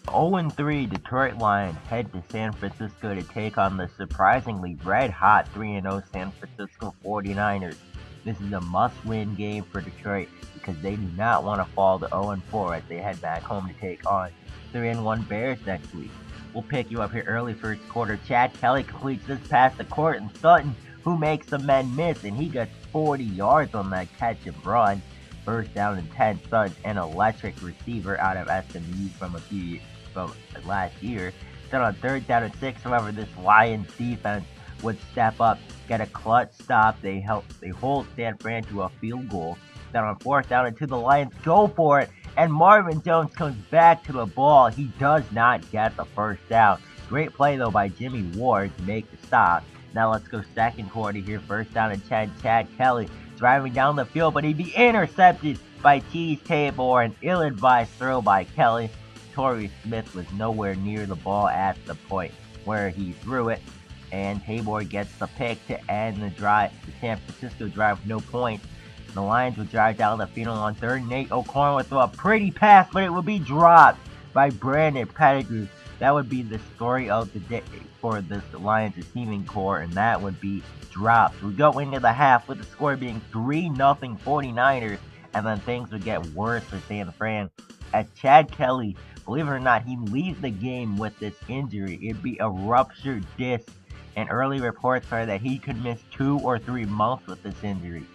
0-3 Detroit Lions head to San Francisco to take on the surprisingly red-hot 3-0 San Francisco 49ers. This is a must-win game for Detroit because they do not want to fall to 0-4 as they head back home to take on 3-1 Bears next week. We'll pick you up here early first quarter. Chad Kelly completes this pass to Courtland Sutton, who makes the men miss, and he gets 40 yards on that catch and run. First down and 10. Sutton, an electric receiver out of SMU from last year. Then on third down and 6, however, this Lions defense would step up, get a clutch stop. They hold San Fran to a field goal. Then on fourth down and 2, the Lions go for it, and Marvin Jones comes back to the ball. He does not get the first down. Great play though by Jimmy Ward to make the stop. Now let's go second quarter here. First down and 10. Chad Kelly driving down the field, but he'd be intercepted by TEEZ Tabor. An ill-advised throw by Kelly. Torrey Smith was nowhere near the ball at the point where he threw it, and Tabor gets the pick to end the drive. The San Francisco drive with no points. The Lions would drive down the field on 3rd and 8. O'Corn would throw a pretty pass, but it would be dropped by Brandon Pettigrew. That would be the story of the day for this Lions receiving core, and that would be dropped. We go into the half with the score being 3-0 49ers, and then things would get worse for San Fran as Chad Kelly, believe it or not, he leaves the game with this injury. It'd be a ruptured disc, and early reports are that he could miss 2 or 3 months with this injury.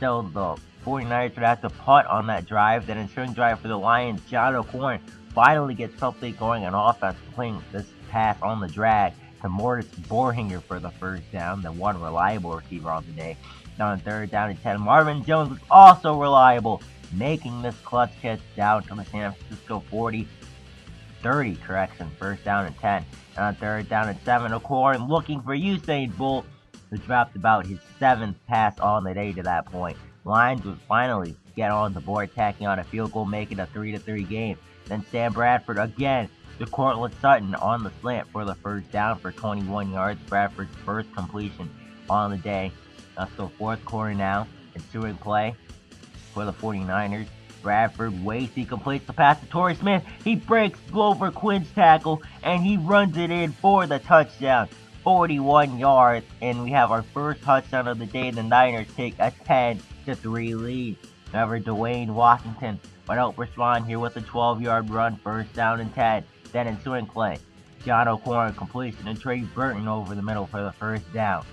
So the 49ers would have to punt on that drive. Then ensuing drive for the Lions, John O'Corn finally gets something going on offense, playing this pass on the drag to Mortis Borhinger for the first down, the one reliable receiver on the day. Now on third down and 10, Marvin Jones was also reliable, making this clutch catch down to the San Francisco 30 first down and 10. And on third down and 7, O'Corn looking for Usain Bolt, who dropped about his 7th pass on the day to that point. Lions would finally get on the board, tacking on a field goal, making a 3-3 game. Then Sam Bradford again to Courtland Sutton on the slant for the first down for 21 yards. Bradford's first completion on the day. Let's go fourth quarter now. Ensuing play for the 49ers. Bradford waits, he completes the pass to Torrey Smith. He breaks Glover Quinn's tackle, and he runs it in for the touchdown. 41 yards, and we have our first touchdown of the day. The Niners take a 10-3 lead. However, Dwayne Washington would help respond here with a 12-yard run, first down and 10. Then ensuing play, John O'Corn completion and Trey Burton over the middle for the first down.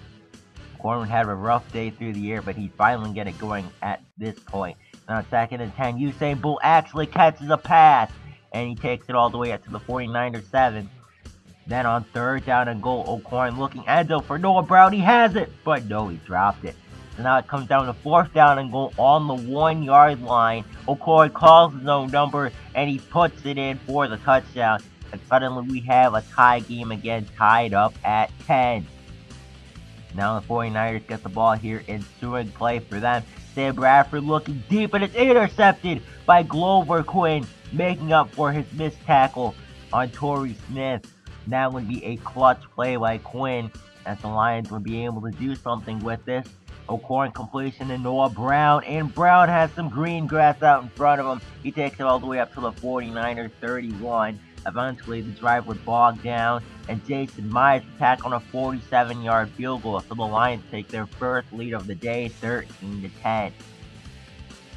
O'Corn would have a rough day through the air, but he'd finally get it going at this point. And on second and 10, Usain Bolt actually catches a pass, and he takes it all the way up to the 49ers 7. Then on third down and goal, O'Corn looking end zone for Noah Brown. He has it, but no, he dropped it. So now it comes down to fourth down and goal on the 1-yard line. O'Corn calls his own number, and he puts it in for the touchdown. And suddenly we have a tie game again, tied up at 10. Now the 49ers get the ball here, ensuing play for them. Sam Bradford looking deep, and it's intercepted by Glover Quinn, making up for his missed tackle on Torrey Smith. That would be a clutch play by Quinn, as the Lions would be able to do something with this. O'Corn completion to Noah Brown, and Brown has some green grass out in front of him. He takes it all the way up to the 49ers 31. Eventually, the drive would bog down, and Jason Myers attack on a 47-yard field goal. So the Lions take their first lead of the day, 13-10.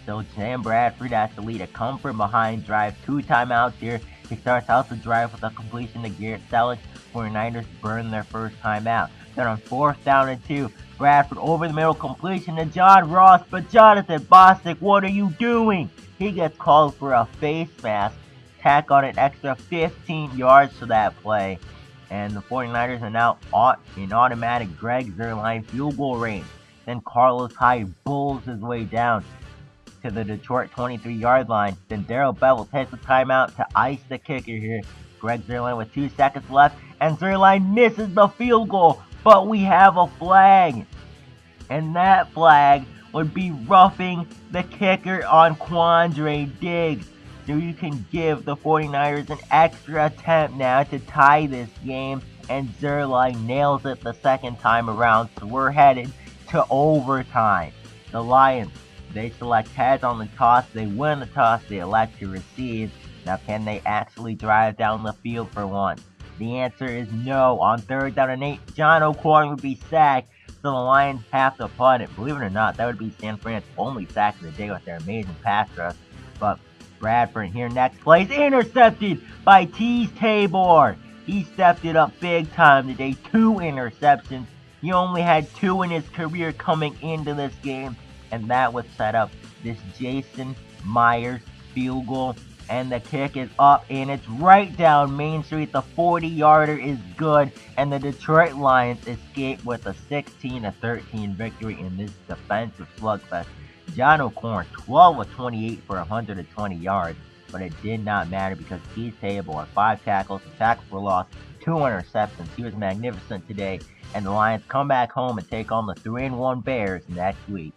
So Sam Bradford has to lead a come from behind drive, 2 timeouts here. He starts out the drive with a completion to Garrett Selleck. 49ers burn their first timeout. Then on fourth down and 2, Bradford over the middle completion to John Ross, but Jonathan Bostic, what are you doing? He gets called for a face mask. Tack on an extra 15 yards to that play. And the 49ers are now in automatic Greg Zuerlein field goal range. Then Carlos Hyde bulls his way down to the Detroit 23-yard line. Then Darrell Bevel takes a timeout to ice the kicker here. Greg Zuerlein with 2 seconds left, and Zuerlein misses the field goal, but we have a flag. And that flag would be roughing the kicker on Quandre Diggs. So you can give the 49ers an extra attempt now to tie this game, and Zuerlein nails it the second time around, so we're headed to overtime. The Lions, they select heads on the toss, they win the toss, they elect to receive. Now, can they actually drive down the field for once? The answer is no. On 3rd down and 8, John O'Corn would be sacked, so the Lions have to punt it. Believe it or not, that would be San Fran's only sack of the day with their amazing pass rush. But Bradford here next plays intercepted by TEEZ Tabor. He stepped it up big time today. 2 interceptions. He only had 2 in his career coming into this game, and that would set up this Jason Myers field goal. And the kick is up, and it's right down Main Street. The 40-yarder is good, and the Detroit Lions escape with a 16-13 victory in this defensive slugfest. John O'Corn, 12 of 28 for 120 yards, but it did not matter because TEEZ Tabor, 5 tackles, a tackle for loss, 2 interceptions. He was magnificent today, and the Lions come back home and take on the 3-1 Bears next week.